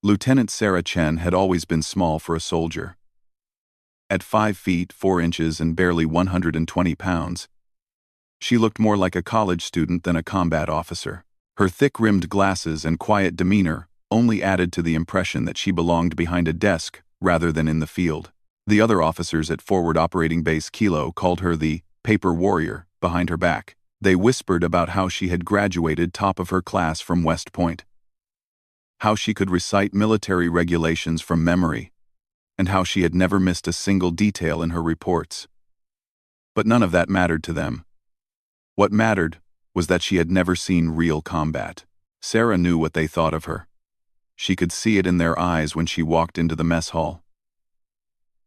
Lieutenant Sarah Chen had always been small for a soldier. At 5 feet 4 inches and barely 120 pounds, she looked more like a college student than a combat officer. Her thick-rimmed glasses and quiet demeanor only added to the impression that she belonged behind a desk rather than in the field. The other officers at Forward Operating Base Kilo called her the paper warrior behind her back. They whispered about how she had graduated top of her class from West Point, how she could recite military regulations from memory, and how she had never missed a single detail in her reports. But none of that mattered to them. What mattered was that she had never seen real combat. Sarah knew what they thought of her. She could see it in their eyes when she walked into the mess hall.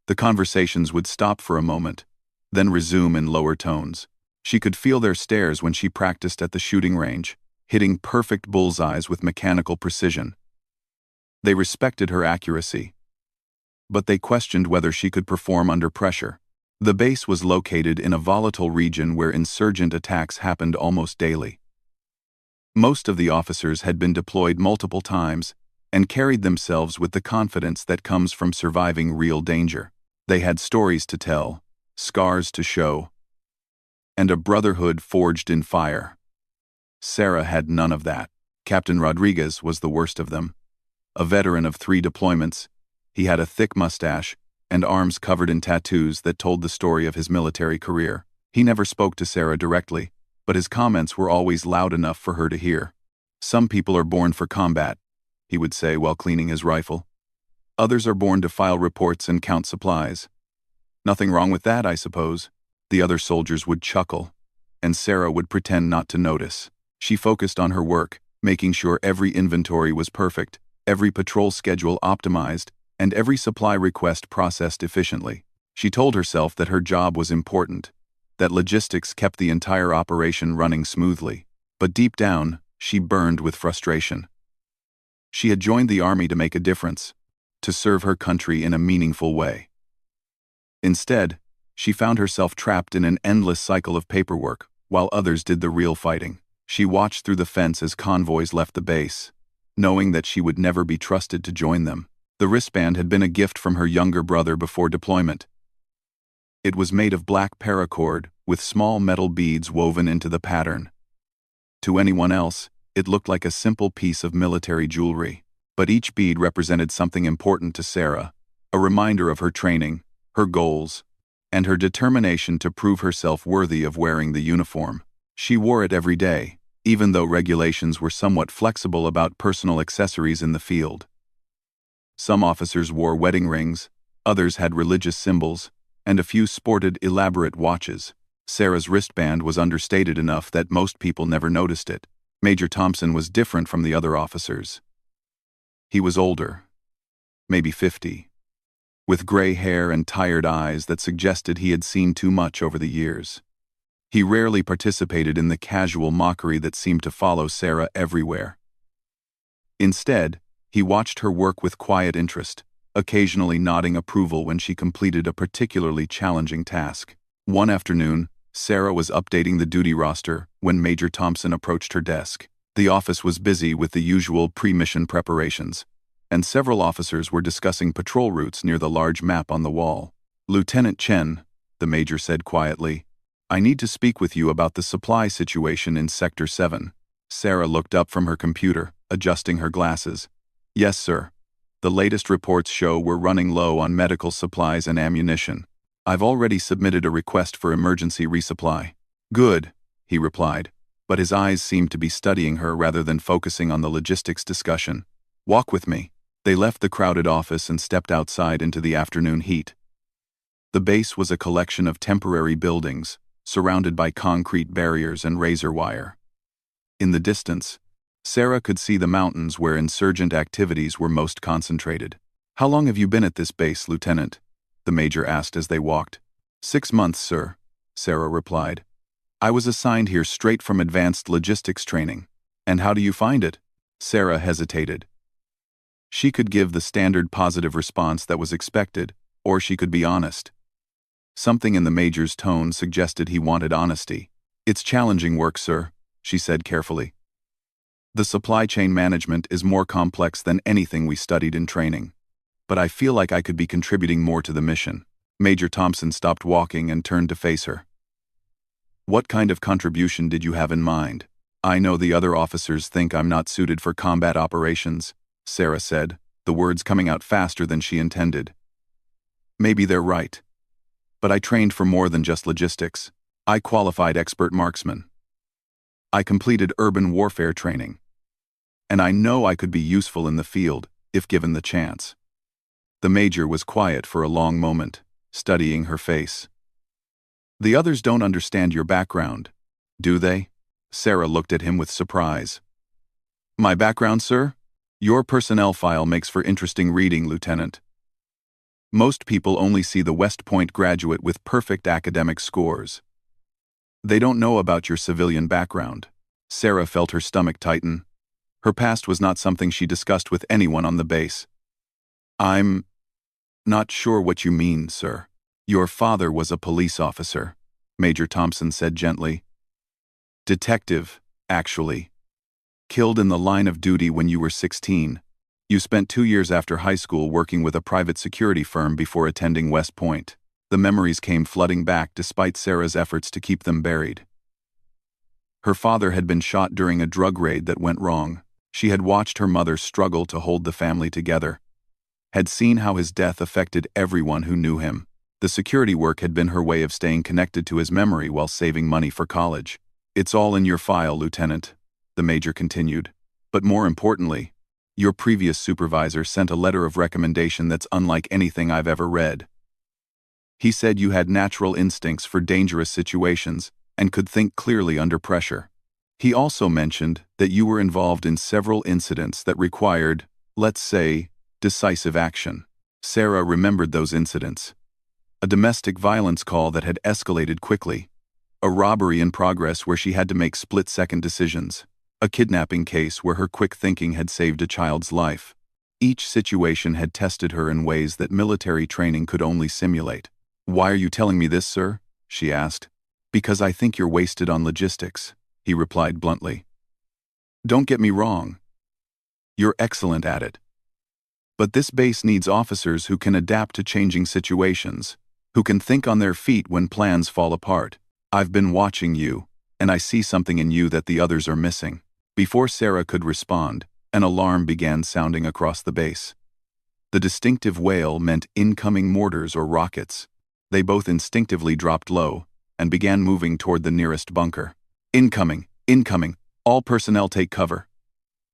The conversations would stop for a moment, then resume in lower tones. She could feel their stares when she practiced at the shooting range, hitting perfect bullseyes with mechanical precision. They respected her accuracy, but they questioned whether she could perform under pressure. The base was located in a volatile region where insurgent attacks happened almost daily. Most of the officers had been deployed multiple times and carried themselves with the confidence that comes from surviving real danger. They had stories to tell, scars to show, and a brotherhood forged in fire. Sarah had none of that. Captain Rodriguez was the worst of them. A veteran of 3 deployments, he had a thick mustache and arms covered in tattoos that told the story of his military career. He never spoke to Sarah directly, but his comments were always loud enough for her to hear. "Some people are born for combat," he would say while cleaning his rifle. "Others are born to file reports and count supplies. Nothing wrong with that, I suppose." The other soldiers would chuckle, and Sarah would pretend not to notice. She focused on her work, making sure every inventory was perfect, every patrol schedule optimized, and every supply request processed efficiently. She told herself that her job was important, that logistics kept the entire operation running smoothly. But deep down, she burned with frustration. She had joined the army to make a difference, to serve her country in a meaningful way. Instead, she found herself trapped in an endless cycle of paperwork, while others did the real fighting. She watched through the fence as convoys left the base, knowing that she would never be trusted to join them. The wristband had been a gift from her younger brother before deployment. It was made of black paracord, with small metal beads woven into the pattern. To anyone else, it looked like a simple piece of military jewelry. But each bead represented something important to Sarah, a reminder of her training, her goals, and her determination to prove herself worthy of wearing the uniform. She wore it every day, even though regulations were somewhat flexible about personal accessories in the field. Some officers wore wedding rings, others had religious symbols, and a few sported elaborate watches. Sarah's wristband was understated enough that most people never noticed it. Major Thompson was different from the other officers. He was older, maybe 50, with gray hair and tired eyes that suggested he had seen too much over the years. He rarely participated in the casual mockery that seemed to follow Sarah everywhere. Instead, he watched her work with quiet interest, occasionally nodding approval when she completed a particularly challenging task. One afternoon, Sarah was updating the duty roster when Major Thompson approached her desk. The office was busy with the usual pre-mission preparations, and several officers were discussing patrol routes near the large map on the wall. "Lieutenant Chen," the major said quietly, "I need to speak with you about the supply situation in Sector 7. Sarah looked up from her computer, adjusting her glasses. "Yes, sir. The latest reports show we're running low on medical supplies and ammunition. I've already submitted a request for emergency resupply." "Good," he replied, but his eyes seemed to be studying her rather than focusing on the logistics discussion. "Walk with me." They left the crowded office and stepped outside into the afternoon heat. The base was a collection of temporary buildings, surrounded by concrete barriers and razor wire. In the distance, Sarah could see the mountains where insurgent activities were most concentrated. "How long have you been at this base, Lieutenant?" the major asked as they walked. 6 months, sir," Sarah replied. "I was assigned here straight from advanced logistics training." "And how do you find it?" Sarah hesitated. She could give the standard positive response that was expected, or she could be honest. Something in the major's tone suggested he wanted honesty. "It's challenging work, sir," she said carefully. The supply chain management is more complex than anything we studied in training. But I feel like I could be contributing more to the mission. Major Thompson stopped walking and turned to face her. What kind of contribution did you have in mind? I know the other officers think I'm not suited for combat operations, Sarah said, the words coming out faster than she intended. Maybe they're right. But I trained for more than just logistics. I qualified expert marksman. I completed urban warfare training. And I know I could be useful in the field, if given the chance. The major was quiet for a long moment, studying her face. The others don't understand your background, do they? Sarah looked at him with surprise. My background, sir? Your personnel file makes for interesting reading, Lieutenant. Most people only see the West Point graduate with perfect academic scores. They don't know about your civilian background. Sarah felt her stomach tighten. Her past was not something she discussed with anyone on the base. I'm not sure what you mean, sir. Your father was a police officer, Major Thompson said gently. Detective, actually. Killed in the line of duty when you were 16. You spent 2 years after high school working with a private security firm before attending West Point. The memories came flooding back despite Sarah's efforts to keep them buried. Her father had been shot during a drug raid that went wrong. She had watched her mother struggle to hold the family together. Had seen how his death affected everyone who knew him. The security work had been her way of staying connected to his memory while saving money for college. It's all in your file, Lieutenant, the major continued. But more importantly, your previous supervisor sent a letter of recommendation that's unlike anything I've ever read. He said you had natural instincts for dangerous situations and could think clearly under pressure. He also mentioned that you were involved in several incidents that required, let's say, decisive action. Sarah remembered those incidents. A domestic violence call that had escalated quickly. A robbery in progress where she had to make split-second decisions. A kidnapping case where her quick thinking had saved a child's life. Each situation had tested her in ways that military training could only simulate. Why are you telling me this, sir? She asked. Because I think you're wasted on logistics, he replied bluntly. Don't get me wrong. You're excellent at it. But this base needs officers who can adapt to changing situations, who can think on their feet when plans fall apart. I've been watching you, and I see something in you that the others are missing. Before Sarah could respond, an alarm began sounding across the base. The distinctive wail meant incoming mortars or rockets. They both instinctively dropped low and began moving toward the nearest bunker. Incoming! Incoming! All personnel take cover.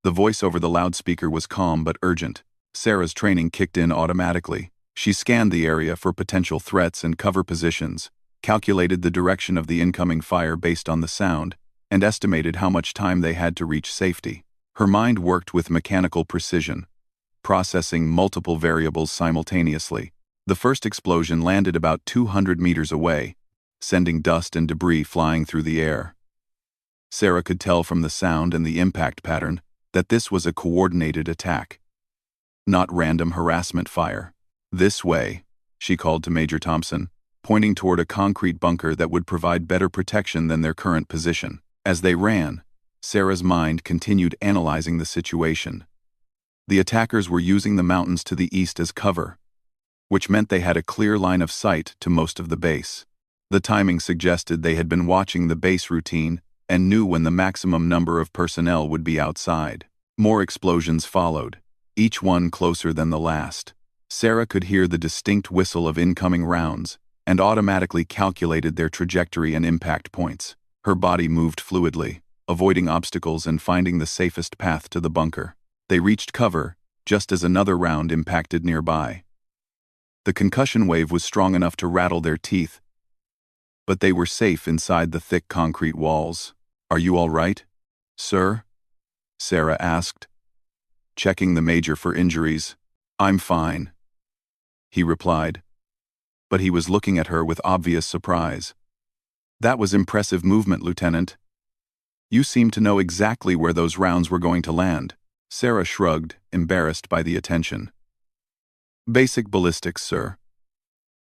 The voice over the loudspeaker was calm but urgent. Sarah's training kicked in automatically. She scanned the area for potential threats and cover positions, calculated the direction of the incoming fire based on the sound, and estimated how much time they had to reach safety. Her mind worked with mechanical precision, processing multiple variables simultaneously. The first explosion landed about 200 meters away, sending dust and debris flying through the air. Sarah could tell from the sound and the impact pattern that this was a coordinated attack, not random harassment fire. This way, she called to Major Thompson, pointing toward a concrete bunker that would provide better protection than their current position. As they ran, Sarah's mind continued analyzing the situation. The attackers were using the mountains to the east as cover, which meant they had a clear line of sight to most of the base. The timing suggested they had been watching the base routine and knew when the maximum number of personnel would be outside. More explosions followed, each one closer than the last. Sarah could hear the distinct whistle of incoming rounds and automatically calculated their trajectory and impact points. Her body moved fluidly, avoiding obstacles and finding the safest path to the bunker. They reached cover just as another round impacted nearby. The concussion wave was strong enough to rattle their teeth, but they were safe inside the thick concrete walls. Are you all right, sir? Sarah asked, checking the major for injuries. I'm fine, he replied, but he was looking at her with obvious surprise. That was impressive movement, Lieutenant. You seem to know exactly where those rounds were going to land. Sarah shrugged, embarrassed by the attention. Basic ballistics, sir.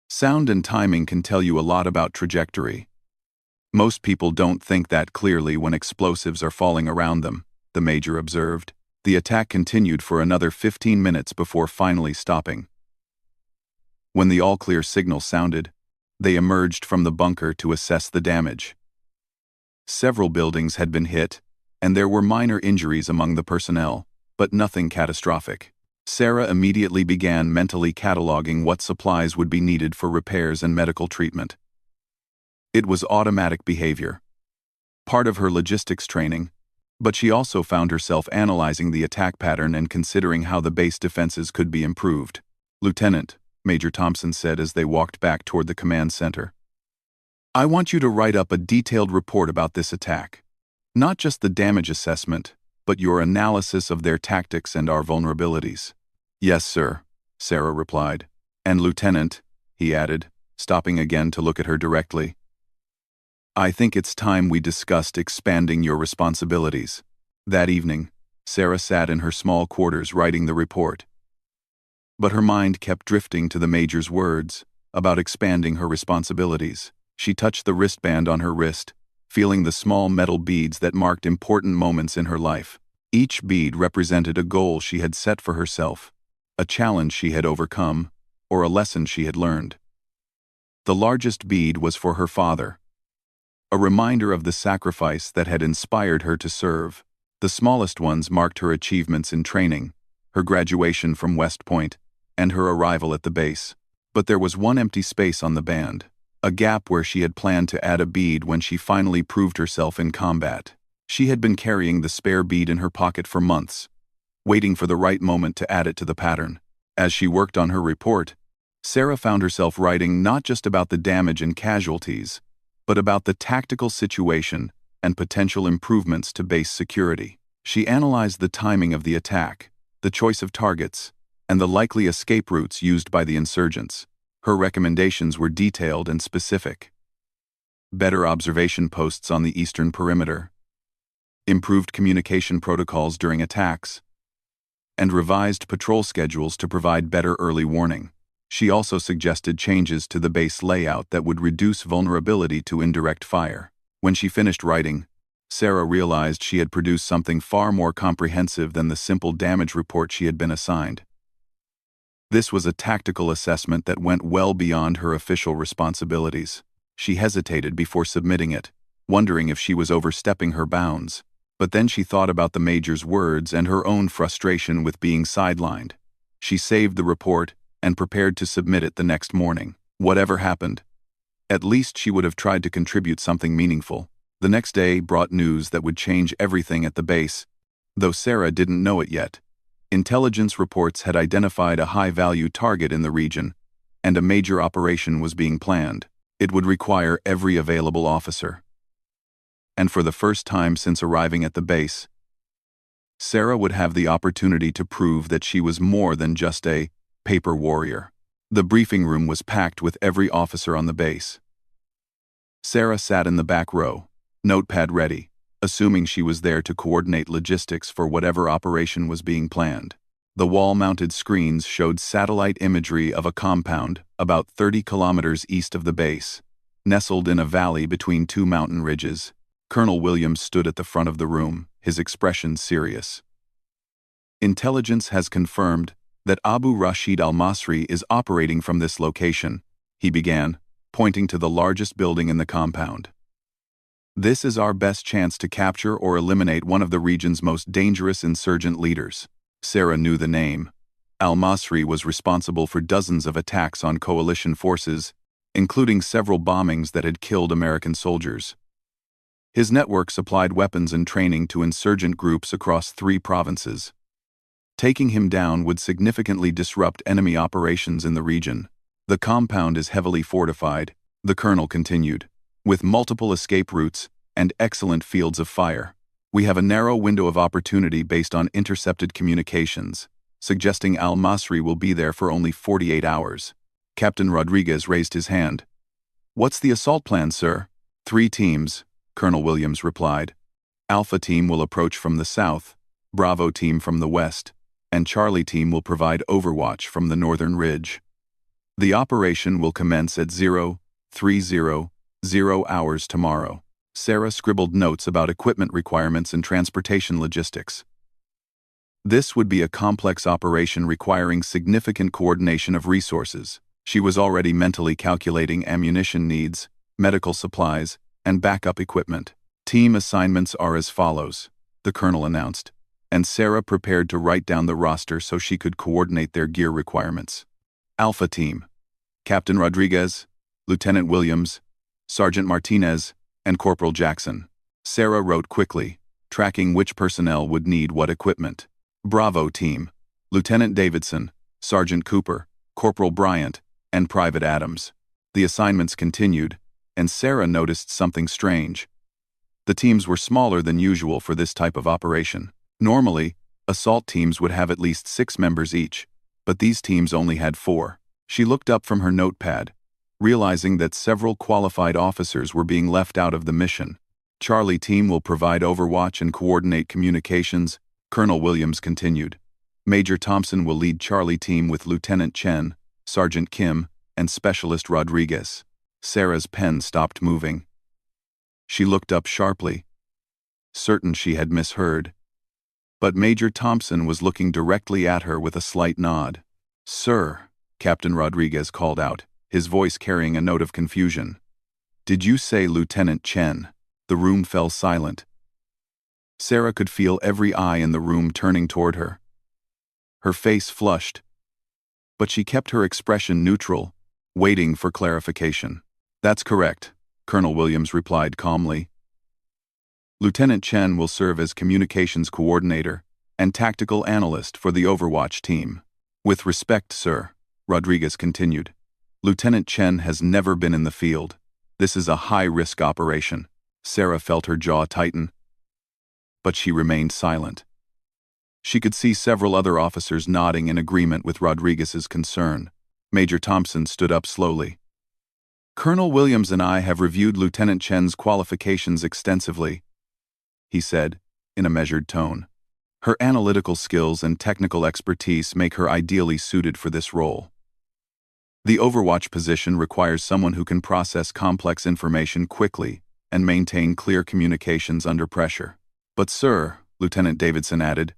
Sound and timing can tell you a lot about trajectory. Most people don't think that clearly when explosives are falling around them. the major observed. The attack continued for another 15 minutes before finally stopping. When the all-clear signal sounded, they emerged from the bunker to assess the damage. Several buildings had been hit, and there were minor injuries among the personnel, but nothing catastrophic. Sarah immediately began mentally cataloging what supplies would be needed for repairs and medical treatment. It was automatic behavior, part of her logistics training, but she also found herself analyzing the attack pattern and considering how the base defenses could be improved. "Lieutenant," Major Thompson said as they walked back toward the command center, "I want you to write up a detailed report about this attack. Not just the damage assessment, but your analysis of their tactics and our vulnerabilities." "Yes, sir," Sarah replied. "And Lieutenant," he added, stopping again to look at her directly, "I think it's time we discussed expanding your responsibilities." That evening, Sarah sat in her small quarters writing the report. But her mind kept drifting to the major's words about expanding her responsibilities. She touched the wristband on her wrist, feeling the small metal beads that marked important moments in her life. Each bead represented a goal she had set for herself, a challenge she had overcome, or a lesson she had learned. The largest bead was for her father, a reminder of the sacrifice that had inspired her to serve. The smallest ones marked her achievements in training, her graduation from West Point, and her arrival at the base. But there was one empty space on the band, a gap where she had planned to add a bead when she finally proved herself in combat. She had been carrying the spare bead in her pocket for months, waiting for the right moment to add it to the pattern. As she worked on her report, Sarah found herself writing not just about the damage and casualties, but about the tactical situation and potential improvements to base security. She analyzed the timing of the attack, the choice of targets, and the likely escape routes used by the insurgents. Her recommendations were detailed and specific. Better observation posts on the eastern perimeter, improved communication protocols during attacks, and revised patrol schedules to provide better early warning. She also suggested changes to the base layout that would reduce vulnerability to indirect fire. When she finished writing, Sarah realized she had produced something far more comprehensive than the simple damage report she had been assigned. This was a tactical assessment that went well beyond her official responsibilities. She hesitated before submitting it, wondering if she was overstepping her bounds. But then she thought about the major's words and her own frustration with being sidelined. She saved the report and prepared to submit it the next morning. Whatever happened, at least she would have tried to contribute something meaningful. The next day brought news that would change everything at the base, though Sarah didn't know it yet. Intelligence reports had identified a high-value target in the region, and a major operation was being planned. It would require every available officer. And for the first time since arriving at the base, Sarah would have the opportunity to prove that she was more than just a paper warrior. The briefing room was packed with every officer on the base. Sarah sat in the back row, notepad ready, assuming she was there to coordinate logistics for whatever operation was being planned. The wall-mounted screens showed satellite imagery of a compound about 30 kilometers east of the base, nestled in a valley between two mountain ridges. Colonel Williams stood at the front of the room, his expression serious. "Intelligence has confirmed that Abu Rashid al-Masri is operating from this location," he began, pointing to the largest building in the compound. "This is our best chance to capture or eliminate one of the region's most dangerous insurgent leaders." Sarah knew the name. Al-Masri was responsible for dozens of attacks on coalition forces, including several bombings that had killed American soldiers. His network supplied weapons and training to insurgent groups across 3 provinces. Taking him down would significantly disrupt enemy operations in the region. "The compound is heavily fortified," the colonel continued, "with multiple escape routes and excellent fields of fire. We have a narrow window of opportunity based on intercepted communications, suggesting al-Masri will be there for only 48 hours. Captain Rodriguez raised his hand. "What's the assault plan, sir?" 3 teams, Colonel Williams replied. "Alpha team will approach from the south, Bravo team from the west, and Charlie team will provide overwatch from the northern ridge. The operation will commence at 03:00 hours tomorrow." Sarah scribbled notes about equipment requirements and transportation logistics. This would be a complex operation requiring significant coordination of resources. She was already mentally calculating ammunition needs, medical supplies, and backup equipment. Team assignments are as follows, the colonel announced, and Sarah prepared to write down the roster so she could coordinate their gear requirements. Alpha Team: Captain Rodriguez, Lieutenant Williams, Sergeant Martinez, and Corporal Jackson. Sarah wrote quickly, tracking which personnel would need what equipment. Bravo Team: Lieutenant Davidson, Sergeant Cooper, Corporal Bryant, and Private Adams. The assignments continued, and Sarah noticed something strange. The teams were smaller than usual for this type of operation. Normally, assault teams would have at least 6 members each, but these teams only had 4. She looked up from her notepad, realizing that several qualified officers were being left out of the mission. Charlie Team will provide overwatch and coordinate communications, Colonel Williams continued. Major Thompson will lead Charlie Team with Lieutenant Chen, Sergeant Kim, and Specialist Rodriguez. Sarah's pen stopped moving. She looked up sharply, certain she had misheard. But Major Thompson was looking directly at her with a slight nod. "Sir," Captain Rodriguez called out, his voice carrying a note of confusion. "Did you say Lieutenant Chen?" The room fell silent. Sarah could feel every eye in the room turning toward her. Her face flushed, but she kept her expression neutral, waiting for clarification. "That's correct," Colonel Williams replied calmly. "Lieutenant Chen will serve as communications coordinator and tactical analyst for the Overwatch team." "With respect, sir," Rodriguez continued, "Lieutenant Chen has never been in the field. This is a high-risk operation." Sarah felt her jaw tighten, but she remained silent. She could see several other officers nodding in agreement with Rodriguez's concern. Major Thompson stood up slowly. "Colonel Williams and I have reviewed Lieutenant Chen's qualifications extensively," he said, in a measured tone. "Her analytical skills and technical expertise make her ideally suited for this role. The Overwatch position requires someone who can process complex information quickly and maintain clear communications under pressure. But sir," Lieutenant Davidson added,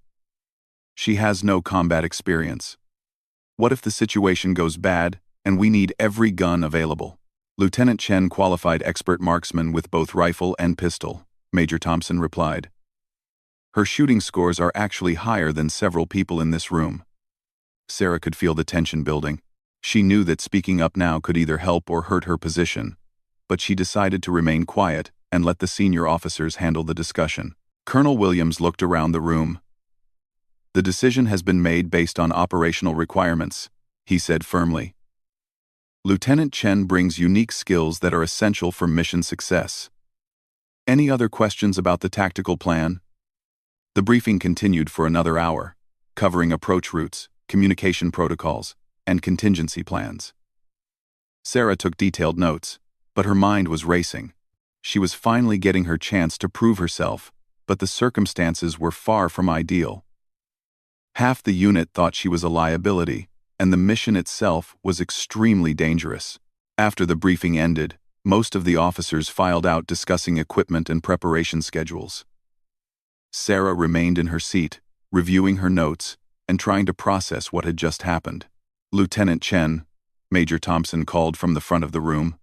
"she has no combat experience. What if the situation goes bad and we need every gun available?" "Lieutenant Chen qualified expert marksman with both rifle and pistol," Major Thompson replied. "Her shooting scores are actually higher than several people in this room." Sarah could feel the tension building. She knew that speaking up now could either help or hurt her position, but she decided to remain quiet and let the senior officers handle the discussion. Colonel Williams looked around the room. "The decision has been made based on operational requirements," he said firmly. "Lieutenant Chen brings unique skills that are essential for mission success. Any other questions about the tactical plan?" The briefing continued for another hour, covering approach routes, communication protocols, and contingency plans. Sarah took detailed notes, but her mind was racing. She was finally getting her chance to prove herself, but the circumstances were far from ideal. Half the unit thought she was a liability, and the mission itself was extremely dangerous. After the briefing ended, most of the officers filed out discussing equipment and preparation schedules. Sarah remained in her seat, reviewing her notes and trying to process what had just happened. "Lieutenant Chen," Major Thompson called from the front of the room.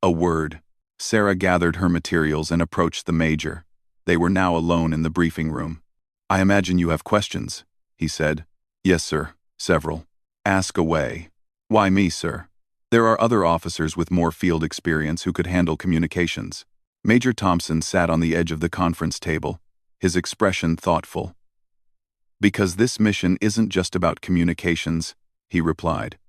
"A word." Sarah gathered her materials and approached the major. They were now alone in the briefing room. "I imagine you have questions," he said. "Yes, sir, several." "Ask away." "Why me, sir?" "There are other officers with more field experience who could handle communications." Major Thompson sat on the edge of the conference table, his expression thoughtful. "Because this mission isn't just about communications," he replied.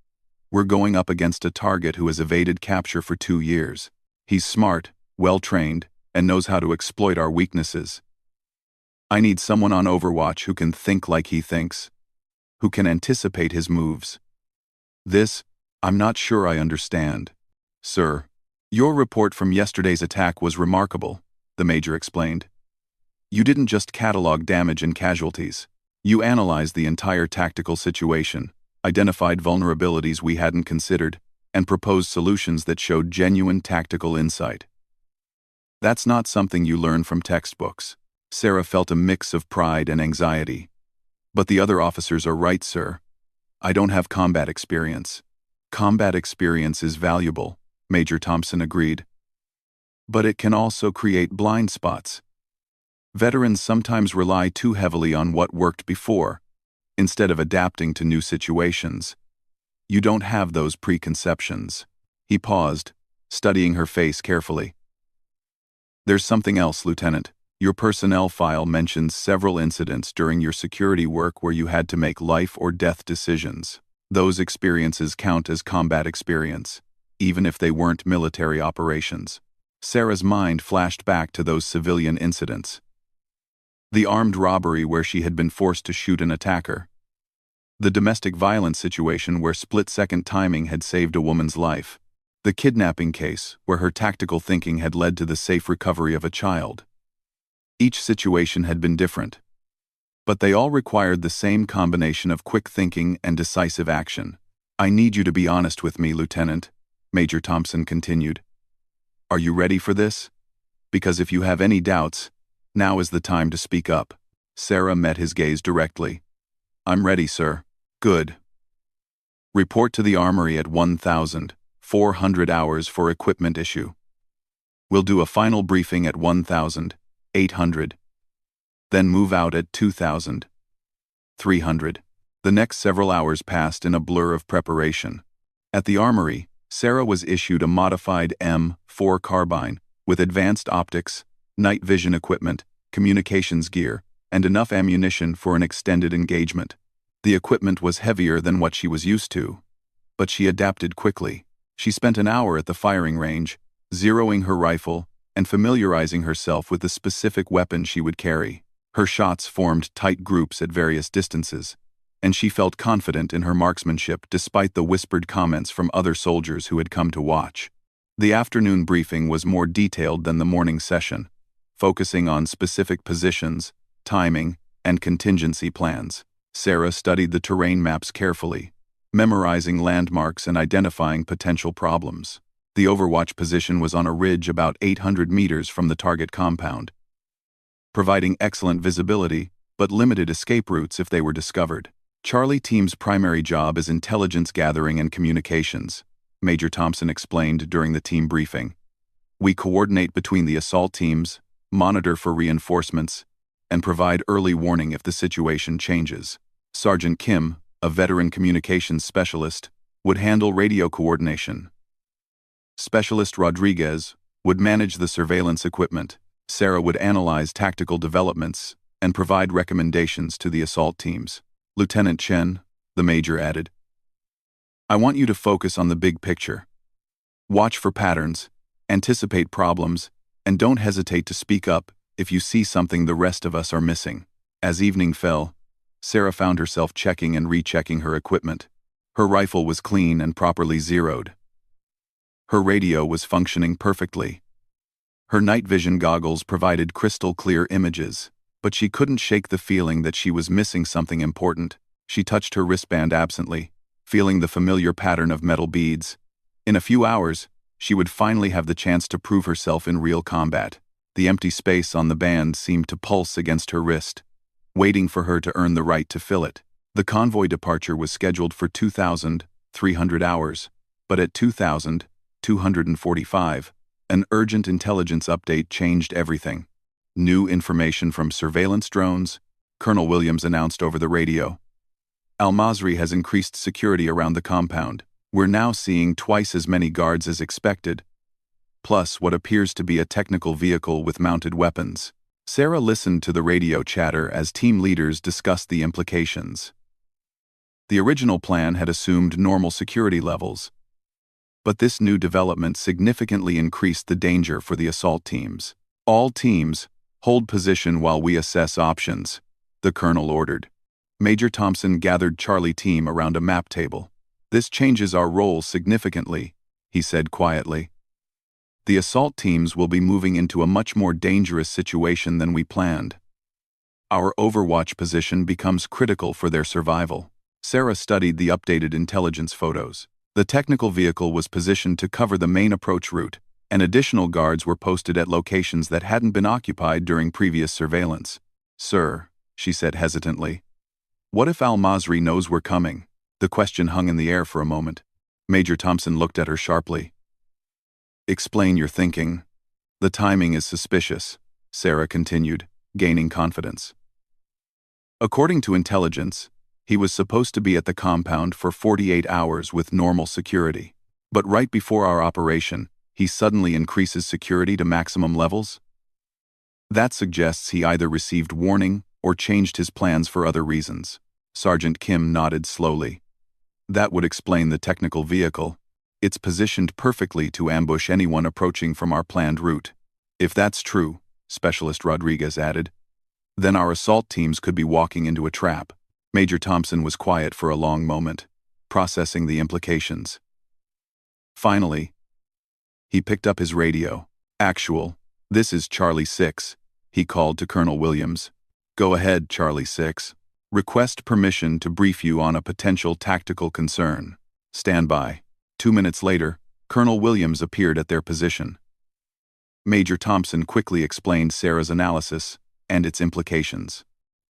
"We're going up against a target who has evaded capture for 2 years. He's smart, well-trained, and knows how to exploit our weaknesses. I need someone on Overwatch who can think like he thinks, who can anticipate his moves. This, I'm not sure I understand." "Sir, your report from yesterday's attack was remarkable," the major explained. "You didn't just catalog damage and casualties. You analyzed the entire tactical situation, identified vulnerabilities we hadn't considered, and proposed solutions that showed genuine tactical insight. That's not something you learn from textbooks. Sarah felt a mix of pride and anxiety. But the other officers are right, sir. I don't have combat experience. Combat experience is valuable, Major Thompson agreed. But it can also create blind spots. Veterans sometimes rely too heavily on what worked before, instead of adapting to new situations. You don't have those preconceptions. He paused, studying her face carefully. There's something else, Lieutenant. Your personnel file mentions several incidents during your security work where you had to make life or death decisions. Those experiences count as combat experience, even if they weren't military operations. Sarah's mind flashed back to those civilian incidents. The armed robbery where she had been forced to shoot an attacker. The domestic violence situation where split-second timing had saved a woman's life. The kidnapping case where her tactical thinking had led to the safe recovery of a child. Each situation had been different, but they all required the same combination of quick thinking and decisive action. I need you to be honest with me, Lieutenant, Major Thompson continued. Are you ready for this? Because if you have any doubts, now is the time to speak up. Sarah met his gaze directly. I'm ready, sir. Good. Report to the armory at 1,400 hours for equipment issue. We'll do a final briefing at 1,800. Then move out at 2,300. The next several hours passed in a blur of preparation. At the armory, Sarah was issued a modified M4 carbine with advanced optics, night vision equipment, communications gear, and enough ammunition for an extended engagement. The equipment was heavier than what she was used to, but she adapted quickly. She spent an hour at the firing range, zeroing her rifle and familiarizing herself with the specific weapon she would carry. Her shots formed tight groups at various distances, and she felt confident in her marksmanship despite the whispered comments from other soldiers who had come to watch. The afternoon briefing was more detailed than the morning session, focusing on specific positions, timing, and contingency plans. Sarah studied the terrain maps carefully, memorizing landmarks and identifying potential problems. The overwatch position was on a ridge about 800 meters from the target compound, providing excellent visibility but limited escape routes if they were discovered. Charlie Team's primary job is intelligence gathering and communications, Major Thompson explained during the team briefing. We coordinate between the assault teams, monitor for reinforcements, and provide early warning if the situation changes. Sergeant Kim, a veteran communications specialist, would handle radio coordination. Specialist Rodriguez would manage the surveillance equipment. Sarah would analyze tactical developments and provide recommendations to the assault teams. Lieutenant Chen, the major added, I want you to focus on the big picture. Watch for patterns, anticipate problems, and don't hesitate to speak up if you see something the rest of us are missing. As evening fell, Sarah found herself checking and rechecking her equipment. Her rifle was clean and properly zeroed. Her radio was functioning perfectly. Her night vision goggles provided crystal clear images, but she couldn't shake the feeling that she was missing something important. She touched her wristband absently, feeling the familiar pattern of metal beads. In a few hours, she would finally have the chance to prove herself in real combat. The empty space on the band seemed to pulse against her wrist, waiting for her to earn the right to fill it. The convoy departure was scheduled for 2,300 hours, but at 2,245, an urgent intelligence update changed everything. New information from surveillance drones, Colonel Williams announced over the radio. Al-Masri has increased security around the compound. We're now seeing twice as many guards as expected, plus what appears to be a technical vehicle with mounted weapons. Sarah listened to the radio chatter as team leaders discussed the implications. The original plan had assumed normal security levels, but this new development significantly increased the danger for the assault teams. All teams, hold position while we assess options, the colonel ordered. Major Thompson gathered Charlie Team around a map table. This changes our roles significantly, he said quietly. The assault teams will be moving into a much more dangerous situation than we planned. Our overwatch position becomes critical for their survival. Sarah studied the updated intelligence photos. The technical vehicle was positioned to cover the main approach route, and additional guards were posted at locations that hadn't been occupied during previous surveillance. "Sir," she said hesitantly, "what if Al-Masri knows we're coming?" The question hung in the air for a moment. Major Thompson looked at her sharply. "Explain your thinking." "The timing is suspicious," Sarah continued, gaining confidence. "According to intelligence, he was supposed to be at the compound for 48 hours with normal security. But right before our operation, he suddenly increases security to maximum levels? That suggests he either received warning or changed his plans for other reasons." Sergeant Kim nodded slowly. "That would explain the technical vehicle. It's positioned perfectly to ambush anyone approaching from our planned route. If that's true," Specialist Rodriguez added, "then our assault teams could be walking into a trap." Major Thompson was quiet for a long moment, processing the implications. Finally, he picked up his radio. "Actual, this is Charlie 6, he called to Colonel Williams. "Go ahead, Charlie 6. Request permission to brief you on a potential tactical concern. Stand by." 2 minutes later, Colonel Williams appeared at their position. Major Thompson quickly explained Sarah's analysis and its implications.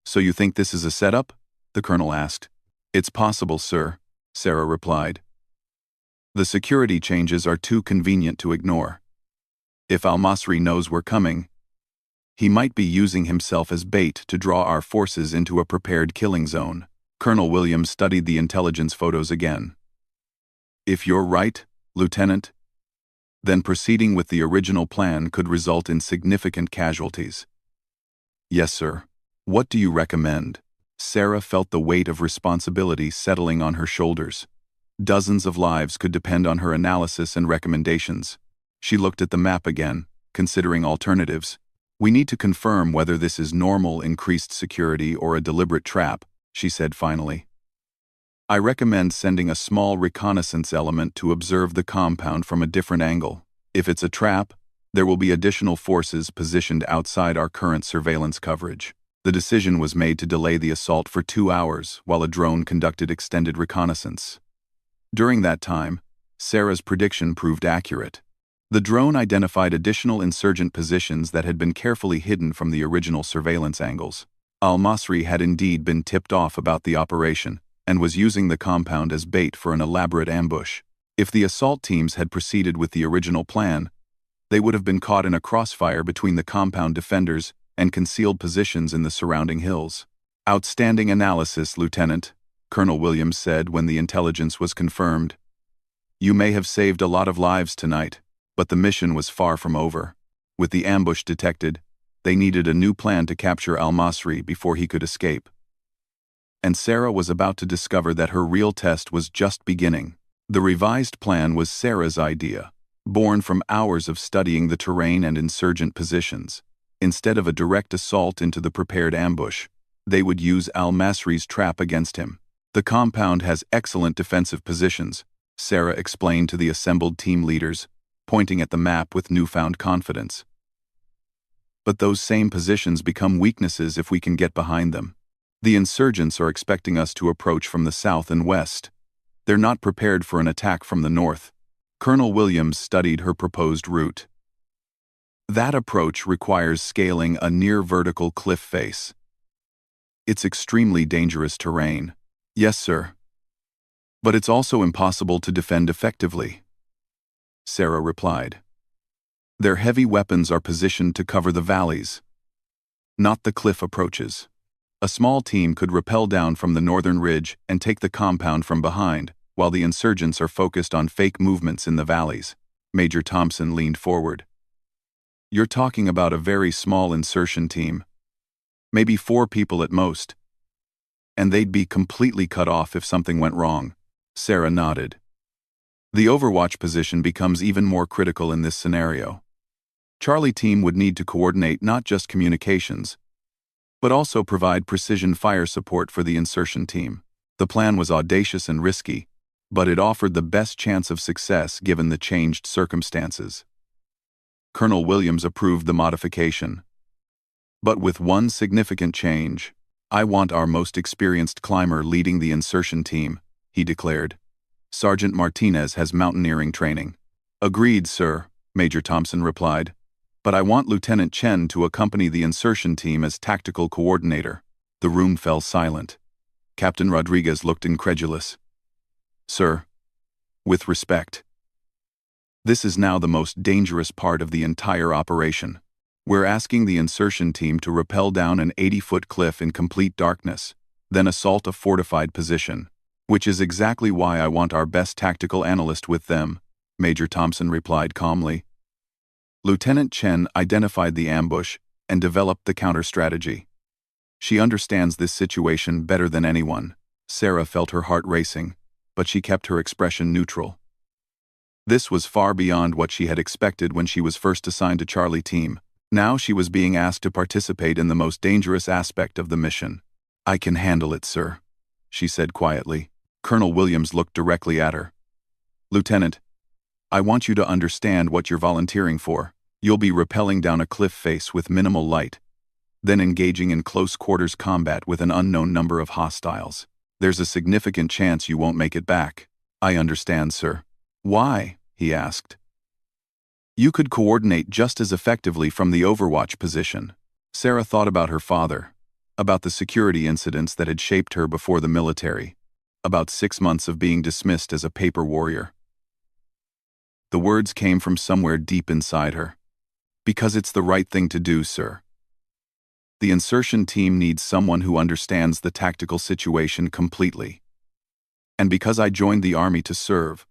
"So you think this is a setup?" the colonel asked. "It's possible, sir," Sarah replied. "The security changes are too convenient to ignore. If Al-Masri knows we're coming, he might be using himself as bait to draw our forces into a prepared killing zone." Colonel Williams studied the intelligence photos again. "If you're right, Lieutenant, then proceeding with the original plan could result in significant casualties." "Yes, sir. What do you recommend?" Sarah felt the weight of responsibility settling on her shoulders. Dozens of lives could depend on her analysis and recommendations. She looked at the map again, considering alternatives. "We need to confirm whether this is normal increased security or a deliberate trap," she said finally. "I recommend sending a small reconnaissance element to observe the compound from a different angle. If it's a trap, there will be additional forces positioned outside our current surveillance coverage." The decision was made to delay the assault for 2 hours while a drone conducted extended reconnaissance. During that time, Sarah's prediction proved accurate. The drone identified additional insurgent positions that had been carefully hidden from the original surveillance angles. Al-Masri had indeed been tipped off about the operation and was using the compound as bait for an elaborate ambush. If the assault teams had proceeded with the original plan, they would have been caught in a crossfire between the compound defenders and concealed positions in the surrounding hills. "Outstanding analysis, Lieutenant," Colonel Williams said when the intelligence was confirmed. "You may have saved a lot of lives tonight, but the mission was far from over. With the ambush detected, they needed a new plan to capture Al-Masri before he could escape." And Sarah was about to discover that her real test was just beginning. The revised plan was Sarah's idea, born from hours of studying the terrain and insurgent positions. Instead of a direct assault into the prepared ambush, they would use Al-Masri's trap against him. "The compound has excellent defensive positions," Sarah explained to the assembled team leaders, pointing at the map with newfound confidence. "But those same positions become weaknesses if we can get behind them. The insurgents are expecting us to approach from the south and west. They're not prepared for an attack from the north." Colonel Williams studied her proposed route. "That approach requires scaling a near-vertical cliff face. It's extremely dangerous terrain." "Yes, sir. But it's also impossible to defend effectively," Sarah replied. "Their heavy weapons are positioned to cover the valleys, not the cliff approaches. A small team could rappel down from the northern ridge and take the compound from behind, while the insurgents are focused on fake movements in the valleys." Major Thompson leaned forward. "You're talking about a very small insertion team. Maybe 4 people at most. And they'd be completely cut off if something went wrong." Sarah nodded. "The overwatch position becomes even more critical in this scenario. Charlie team would need to coordinate not just communications, but also provide precision fire support for the insertion team." The plan was audacious and risky, but it offered the best chance of success given the changed circumstances. Colonel Williams approved the modification. "But with one significant change. I want our most experienced climber leading the insertion team," he declared. "Sergeant Martinez has mountaineering training." "Agreed, sir," Major Thompson replied. "But I want Lieutenant Chen to accompany the insertion team as tactical coordinator." The room fell silent. Captain Rodriguez looked incredulous. "Sir, with respect. This is now the most dangerous part of the entire operation. We're asking the insertion team to rappel down an 80-foot cliff in complete darkness, then assault a fortified position, which is exactly why I want our best tactical analyst with them," Major Thompson replied calmly. Lieutenant Chen identified the ambush and developed the counter-strategy. She understands this situation better than anyone. Sarah felt her heart racing, but she kept her expression neutral. This was far beyond what she had expected when she was first assigned to Charlie Team. Now she was being asked to participate in the most dangerous aspect of the mission. "I can handle it, sir," she said quietly. Colonel Williams looked directly at her. "Lieutenant, I want you to understand what you're volunteering for. You'll be rappelling down a cliff face with minimal light, then engaging in close-quarters combat with an unknown number of hostiles. There's a significant chance you won't make it back." "I understand, sir." "Why?" he asked. "You could coordinate just as effectively from the Overwatch position." Sarah thought about her father, about the security incidents that had shaped her before the military, about 6 months of being dismissed as a paper warrior. The words came from somewhere deep inside her. "Because it's the right thing to do, sir. The insertion team needs someone who understands the tactical situation completely. And because I joined the army to serve,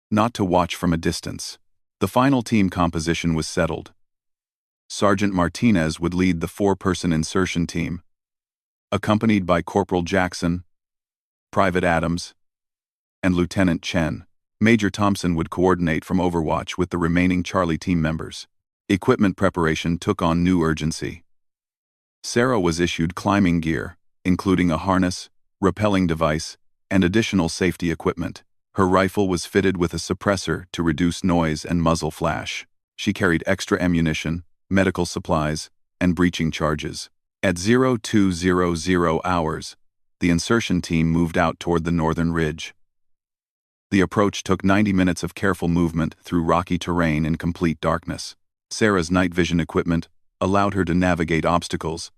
not to watch from a distance." The final team composition was settled. Sergeant Martinez would lead the 4-person insertion team, accompanied by Corporal Jackson, Private Adams, and Lieutenant Chen. Major Thompson would coordinate from Overwatch with the remaining Charlie team members. Equipment preparation took on new urgency. Sarah was issued climbing gear, including a harness, rappelling device, and additional safety equipment. Her rifle was fitted with a suppressor to reduce noise and muzzle flash. She carried extra ammunition, medical supplies, and breaching charges. At 0200 hours, the insertion team moved out toward the northern ridge. The approach took 90 minutes of careful movement through rocky terrain in complete darkness. Sarah's night vision equipment allowed her to navigate obstacles,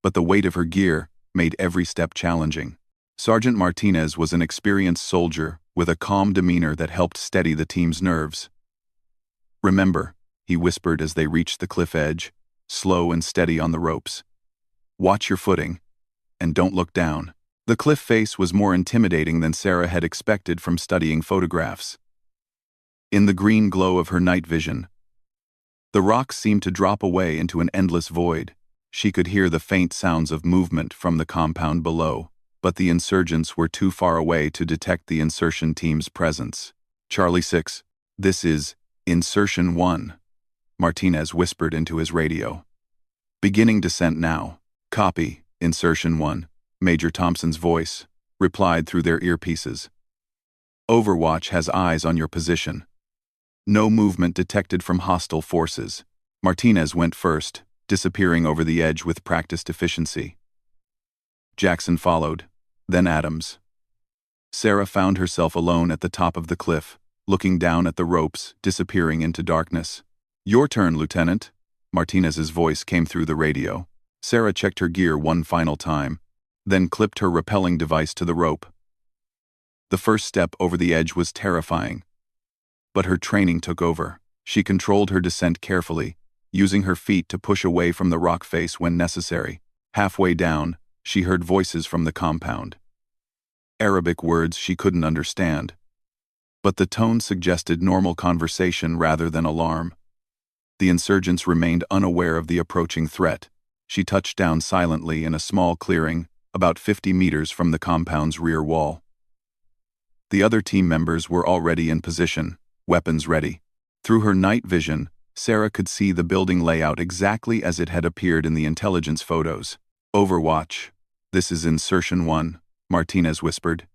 but the weight of her gear made every step challenging. Sergeant Martinez was an experienced soldier with a calm demeanor that helped steady the team's nerves. "Remember," he whispered as they reached the cliff edge, slow and steady on the ropes. "Watch your footing, and don't look down." The cliff face was more intimidating than Sarah had expected from studying photographs. In the green glow of her night vision, the rocks seemed to drop away into an endless void. She could hear the faint sounds of movement from the compound below, but the insurgents were too far away to detect the insertion team's presence. "Charlie 6, this is Insertion 1, Martinez whispered into his radio. "Beginning descent now." "Copy, Insertion 1, Major Thompson's voice replied through their earpieces. "Overwatch has eyes on your position. No movement detected from hostile forces." Martinez went first, disappearing over the edge with practiced efficiency. Jackson followed, then Adams. Sarah found herself alone at the top of the cliff, looking down at the ropes, disappearing into darkness. "Your turn, Lieutenant," Martinez's voice came through the radio. Sarah checked her gear one final time, then clipped her rappelling device to the rope. The first step over the edge was terrifying, but her training took over. She controlled her descent carefully, using her feet to push away from the rock face when necessary. Halfway down, she heard voices from the compound. Arabic words she couldn't understand, but the tone suggested normal conversation rather than alarm. The insurgents remained unaware of the approaching threat. She touched down silently in a small clearing, about 50 meters from the compound's rear wall. The other team members were already in position, weapons ready. Through her night vision, Sarah could see the building layout exactly as it had appeared in the intelligence photos. "Overwatch, this is Insertion 1, Martinez whispered.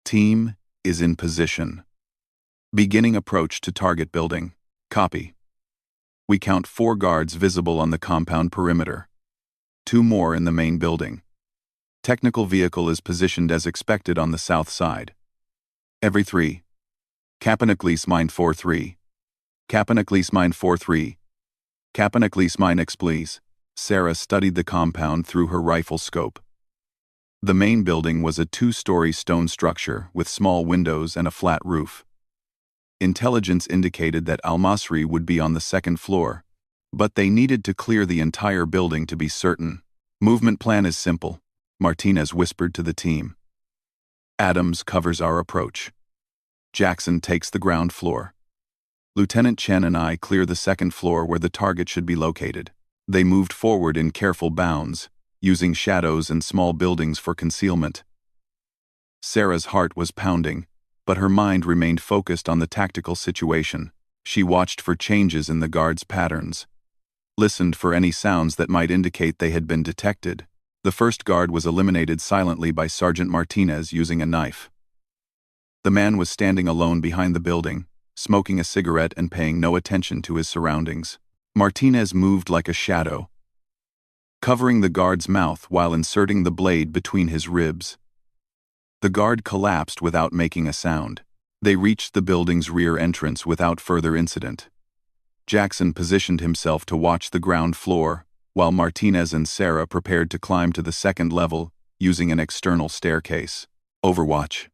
"Team is in position. Beginning approach to target building." "Copy. We count 4 guards visible on the compound perimeter. 2 more in the main building. Technical vehicle is positioned as expected on the south side. Every 3. Kapanaklis Mine 4-3. Kapanaklis mine 4-3. Kapanaklis mine X please. Sarah studied the compound through her rifle scope. The main building was a 2-story stone structure with small windows and a flat roof. Intelligence indicated that Al-Masri would be on the 2nd floor, but they needed to clear the entire building to be certain. Movement plan is simple, Martinez whispered to the team. Adams covers our approach. Jackson takes the ground floor. Lieutenant Chen and I clear the 2nd floor where the target should be located. They moved forward in careful bounds, using shadows and small buildings for concealment. Sarah's heart was pounding, but her mind remained focused on the tactical situation. She watched for changes in the guards' patterns, listened for any sounds that might indicate they had been detected. The first guard was eliminated silently by Sergeant Martinez using a knife. The man was standing alone behind the building, smoking a cigarette and paying no attention to his surroundings. Martinez moved like a shadow, covering the guard's mouth while inserting the blade between his ribs. The guard collapsed without making a sound. They reached the building's rear entrance without further incident. Jackson positioned himself to watch the ground floor, while Martinez and Sarah prepared to climb to the 2nd level using an external staircase. Overwatch.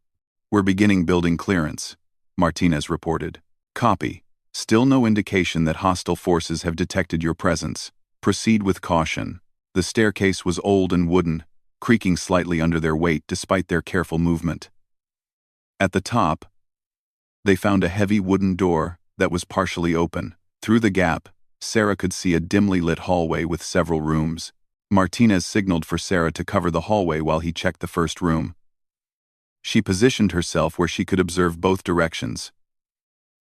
We're beginning building clearance, Martinez reported. Copy. Still no indication that hostile forces have detected your presence. Proceed with caution. The staircase was old and wooden, creaking slightly under their weight despite their careful movement. At the top, they found a heavy wooden door that was partially open. Through the gap, Sarah could see a dimly lit hallway with several rooms. Martinez signaled for Sarah to cover the hallway while he checked the first room. She positioned herself where she could observe both directions,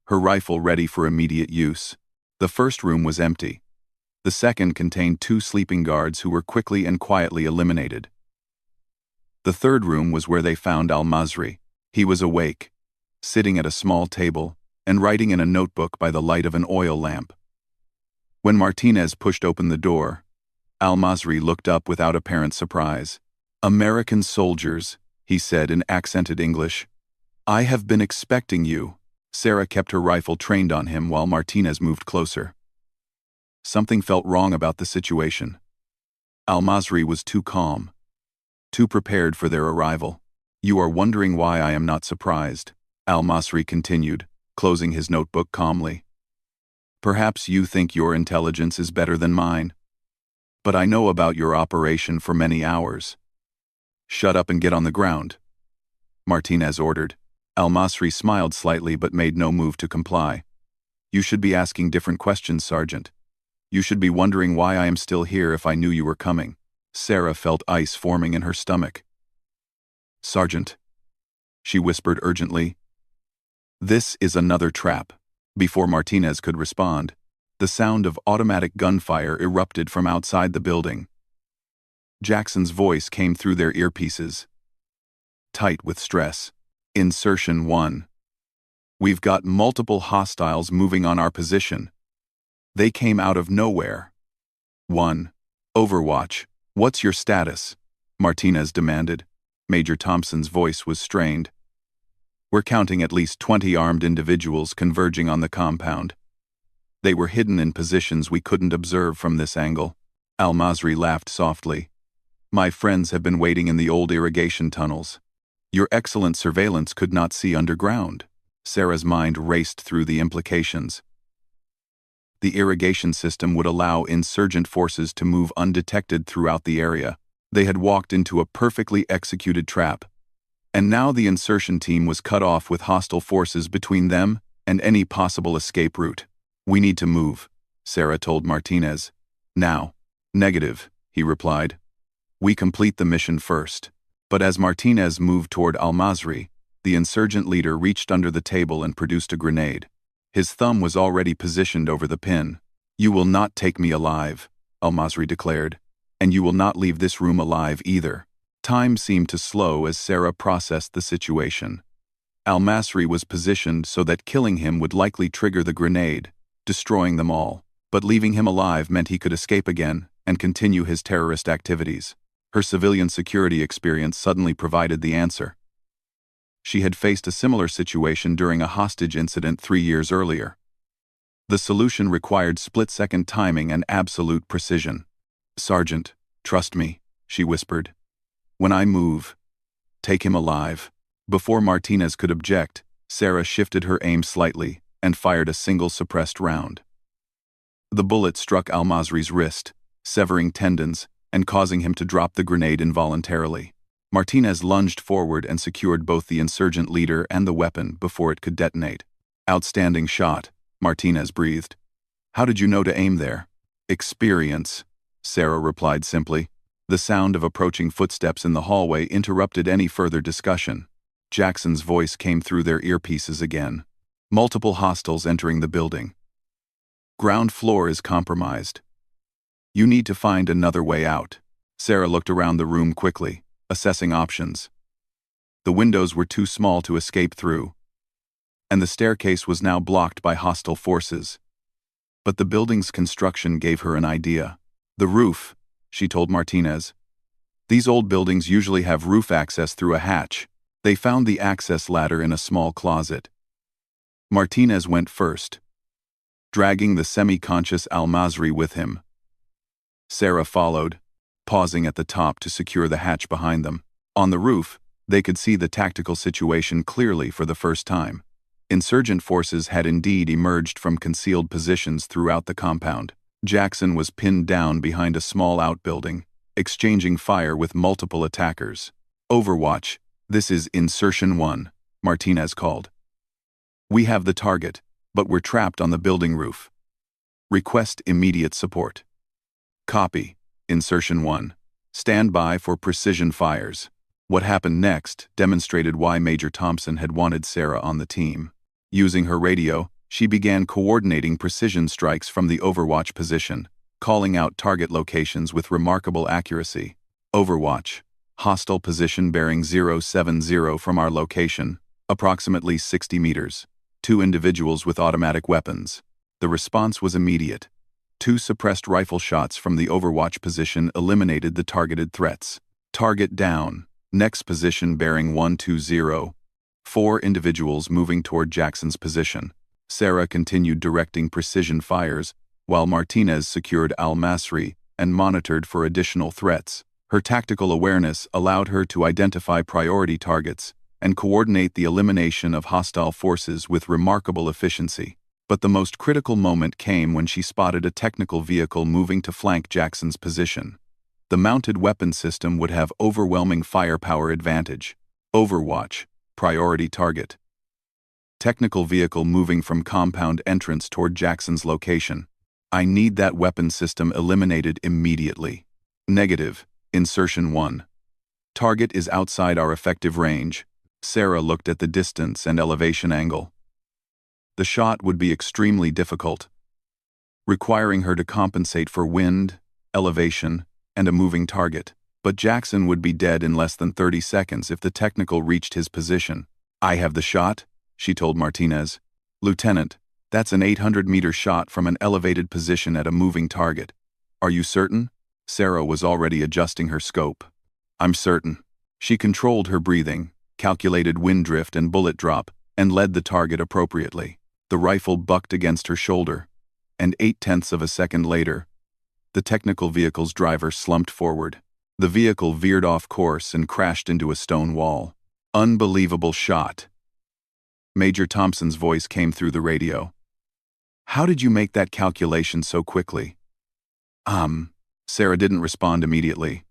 her rifle ready for immediate use. The first room was empty. The second contained 2 sleeping guards who were quickly and quietly eliminated. The third room was where they found Al-Masri. He was awake, sitting at a small table, and writing in a notebook by the light of an oil lamp. When Martinez pushed open the door, Al-Masri looked up without apparent surprise. "American soldiers," he said in accented English. "I have been expecting you." Sarah kept her rifle trained on him while Martinez moved closer. Something felt wrong about the situation. Al-Masri was too calm, too prepared for their arrival. "You are wondering why I am not surprised," Al-Masri continued, closing his notebook calmly. "Perhaps you think your intelligence is better than mine, but I know about your operation for many hours. Shut up and get on the ground," Martinez ordered. Al-Masri smiled slightly but made no move to comply. "You should be asking different questions, Sergeant. You should be wondering why I am still here if I knew you were coming." Sarah felt ice forming in her stomach. "Sergeant," she whispered urgently, "this is another trap." Before Martinez could respond, the sound of automatic gunfire erupted from outside the building. Jackson's voice came through their earpieces, tight with stress. "Insertion 1. We've got multiple hostiles moving on our position. They came out of nowhere. 1. Overwatch. What's your status?" Martinez demanded. Major Thompson's voice was strained. "We're counting at least 20 armed individuals converging on the compound. They were hidden in positions we couldn't observe from this angle." Al-Masri laughed softly. "My friends have been waiting in the old irrigation tunnels. Your excellent surveillance could not see underground." Sarah's mind raced through the implications. The irrigation system would allow insurgent forces to move undetected throughout the area. They had walked into a perfectly executed trap, and now the insertion team was cut off with hostile forces between them and any possible escape route. "We need to move," Sarah told Martinez. "Now." "Negative," he replied. "We complete the mission first." But as Martinez moved toward Al-Masri, the insurgent leader reached under the table and produced a grenade. His thumb was already positioned over the pin. "You will not take me alive," Al-Masri declared, "and you will not leave this room alive either." Time seemed to slow as Sarah processed the situation. Al-Masri was positioned so that killing him would likely trigger the grenade, destroying them all. But leaving him alive meant he could escape again and continue his terrorist activities. Her civilian security experience suddenly provided the answer. She had faced a similar situation during a hostage incident 3 years earlier. The solution required split-second timing and absolute precision. "Sergeant, trust me," she whispered. "When I move, take him alive." Before Martinez could object, Sarah shifted her aim slightly and fired a single suppressed round. The bullet struck Al-Masri's wrist, severing tendons and causing him to drop the grenade involuntarily. Martinez lunged forward and secured both the insurgent leader and the weapon before it could detonate. "Outstanding shot," Martinez breathed. "How did you know to aim there?" "Experience," Sarah replied simply. The sound of approaching footsteps in the hallway interrupted any further discussion. Jackson's voice came through their earpieces again. "Multiple hostiles entering the building. Ground floor is compromised. You need to find another way out." Sarah looked around the room quickly, assessing options. The windows were too small to escape through, and the staircase was now blocked by hostile forces. But the building's construction gave her an idea. "The roof," she told Martinez. "These old buildings usually have roof access through a hatch." They found the access ladder in a small closet. Martinez went first, dragging the semi-conscious Al-Masri with him. Sarah followed, pausing at the top to secure the hatch behind them. On the roof, they could see the tactical situation clearly for the first time. Insurgent forces had indeed emerged from concealed positions throughout the compound. Jackson was pinned down behind a small outbuilding, exchanging fire with multiple attackers. "Overwatch, this is Insertion 1, Martinez called. "We have the target, but we're trapped on the building roof. Request immediate support." "Copy, Insertion 1. Stand by for precision fires." What happened next demonstrated why Major Thompson had wanted Sarah on the team. Using her radio, she began coordinating precision strikes from the Overwatch position, calling out target locations with remarkable accuracy. "Overwatch, hostile position bearing 070 from our location, approximately 60 meters. 2 individuals with automatic weapons." The response was immediate. 2 suppressed rifle shots from the Overwatch position eliminated the targeted threats. "Target down. Next position bearing 120. 4 individuals moving toward Jackson's position." Sarah continued directing precision fires, while Martinez secured Al-Masri and monitored for additional threats. Her tactical awareness allowed her to identify priority targets and coordinate the elimination of hostile forces with remarkable efficiency. But the most critical moment came when she spotted a technical vehicle moving to flank Jackson's position. The mounted weapon system would have overwhelming firepower advantage. "Overwatch, priority target. Technical vehicle moving from compound entrance toward Jackson's location. I need that weapon system eliminated immediately." "Negative, Insertion 1. Target is outside our effective range." Sarah looked at the distance and elevation angle. The shot would be extremely difficult, requiring her to compensate for wind, elevation, and a moving target. But Jackson would be dead in less than 30 seconds if the technical reached his position. "I have the shot," she told Martinez. "Lieutenant, that's an 800-meter shot from an elevated position at a moving target. Are you certain?" Sarah was already adjusting her scope. "I'm certain." She controlled her breathing, calculated wind drift and bullet drop, and led the target appropriately. The rifle bucked against her shoulder, and 0.8 of a second later, the technical vehicle's driver slumped forward. The vehicle veered off course and crashed into a stone wall. "Unbelievable shot." Major Thompson's voice came through the radio. "How did you make that calculation so quickly?" Sarah didn't respond immediately.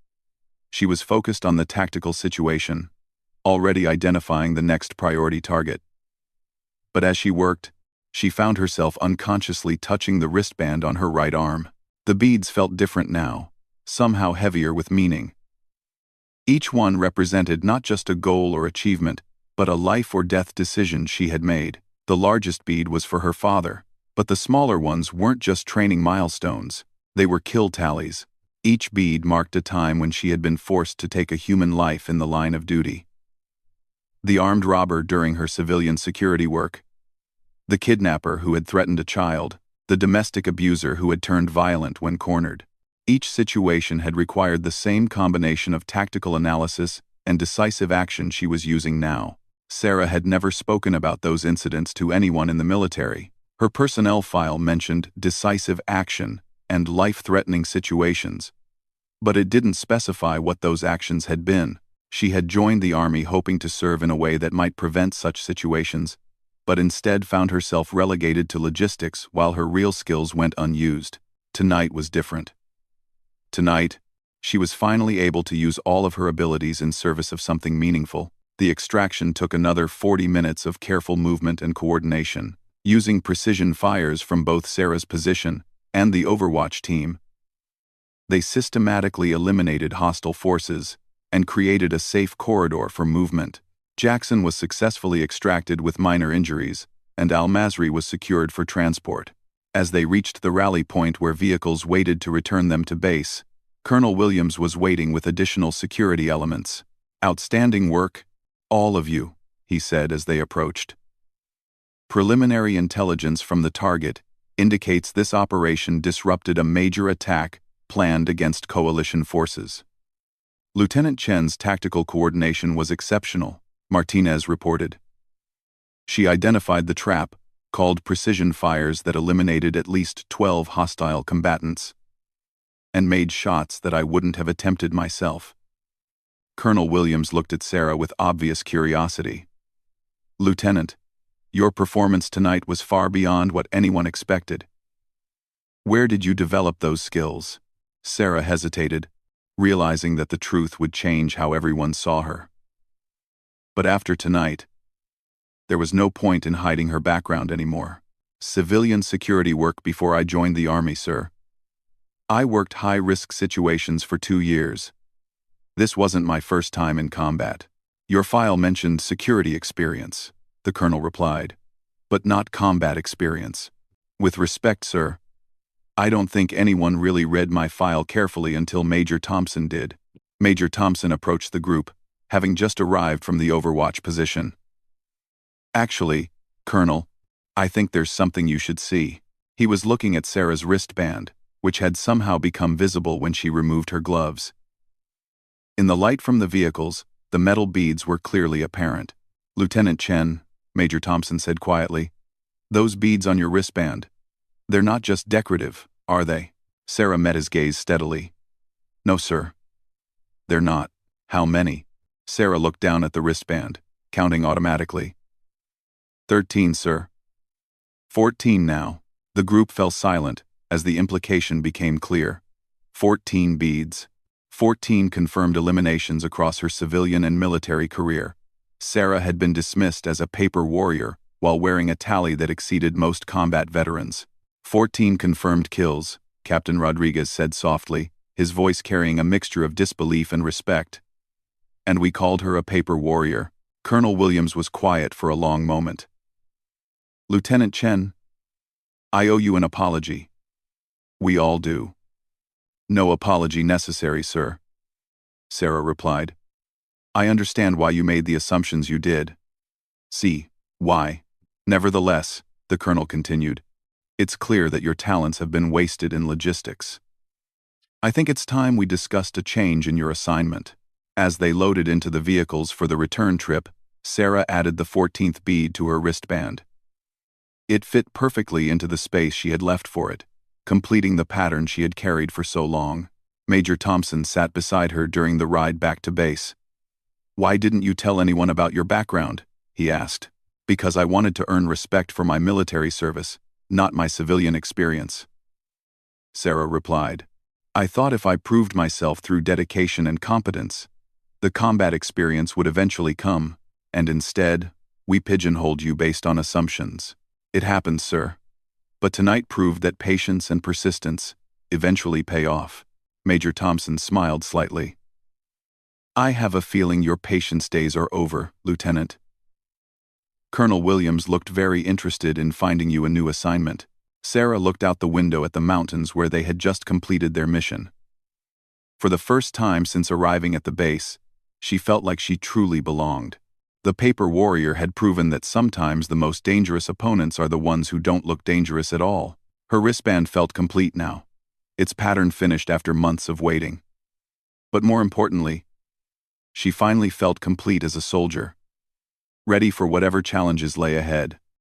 She was focused on the tactical situation, already identifying the next priority target. But as she worked, she found herself unconsciously touching the wristband on her right arm. The beads felt different now, somehow heavier with meaning. Each one represented not just a goal or achievement, but a life-or-death decision she had made. The largest bead was for her father, but the smaller ones weren't just training milestones. They were kill tallies. Each bead marked a time when she had been forced to take a human life in the line of duty. The armed robber during her civilian security work, the kidnapper who had threatened a child, the domestic abuser who had turned violent when cornered. Each situation had required the same combination of tactical analysis and decisive action she was using now. Sarah had never spoken about those incidents to anyone in the military. Her personnel file mentioned decisive action and life-threatening situations, but it didn't specify what those actions had been. She had joined the army hoping to serve in a way that might prevent such situations, but instead found herself relegated to logistics while her real skills went unused. Tonight was different. Tonight, she was finally able to use all of her abilities in service of something meaningful. The extraction took another 40 minutes of careful movement and coordination. Using precision fires from both Sarah's position and the Overwatch team, they systematically eliminated hostile forces and created a safe corridor for movement. Jackson was successfully extracted with minor injuries, and Al-Masri was secured for transport. As they reached the rally point where vehicles waited to return them to base, Colonel Williams was waiting with additional security elements. "Outstanding work, all of you," he said as they approached. "Preliminary intelligence from the target indicates this operation disrupted a major attack planned against coalition forces." Lieutenant Chen's tactical coordination was exceptional, Martinez reported. She identified the trap, called precision fires that eliminated at least 12 hostile combatants, and made shots that I wouldn't have attempted myself. Colonel Williams looked at Sarah with obvious curiosity. "Lieutenant, your performance tonight was far beyond what anyone expected. Where did you develop those skills?" Sarah hesitated, realizing that the truth would change how everyone saw her. But after tonight, there was no point in hiding her background anymore. "Civilian security work before I joined the Army, sir. I worked high-risk situations for 2 years. This wasn't my first time in combat." "Your file mentioned security experience," the colonel replied, "but not combat experience. With respect, sir, I don't think anyone really read my file carefully until Major Thompson did." Major Thompson approached the group, having just arrived from the Overwatch position. "Actually, Colonel, I think there's something you should see." He was looking at Sarah's wristband, which had somehow become visible when she removed her gloves. In the light from the vehicles, the metal beads were clearly apparent. "Lieutenant Chen," Major Thompson said quietly, "those beads on your wristband, they're not just decorative, are they?" Sarah met his gaze steadily. "No, sir. They're not." "How many?" Sarah looked down at the wristband, counting automatically. 13, sir." 14 now. The group fell silent as the implication became clear. 14 beads. 14 confirmed eliminations across her civilian and military career. Sarah had been dismissed as a paper warrior while wearing a tally that exceeded most combat veterans. 14 confirmed kills, Captain Rodriguez said softly, his voice carrying a mixture of disbelief and respect. "And we called her a paper warrior." Colonel Williams was quiet for a long moment. "Lieutenant Chen, I owe you an apology." "We all do." "No apology necessary, sir," Sarah replied. "I understand why you made the assumptions you did." "See, why. Nevertheless," the colonel continued, "it's clear that your talents have been wasted in logistics. I think it's time we discussed a change in your assignment." As they loaded into the vehicles for the return trip, Sarah added the 14th bead to her wristband. It fit perfectly into the space she had left for it, completing the pattern she had carried for so long. Major Thompson sat beside her during the ride back to base. "Why didn't you tell anyone about your background?" he asked. "Because I wanted to earn respect for my military service, not my civilian experience," Sarah replied. "I thought if I proved myself through dedication and competence, the combat experience would eventually come, and instead, we pigeonholed you based on assumptions." "It happened, sir. But tonight proved that patience and persistence eventually pay off." Major Thompson smiled slightly. "I have a feeling your patience days are over, Lieutenant. Colonel Williams looked very interested in finding you a new assignment." Sarah looked out the window at the mountains where they had just completed their mission. For the first time since arriving at the base, she felt like she truly belonged. The paper warrior had proven that sometimes the most dangerous opponents are the ones who don't look dangerous at all. Her wristband felt complete now, its pattern finished after months of waiting. But more importantly, she finally felt complete as a soldier, ready for whatever challenges lay ahead.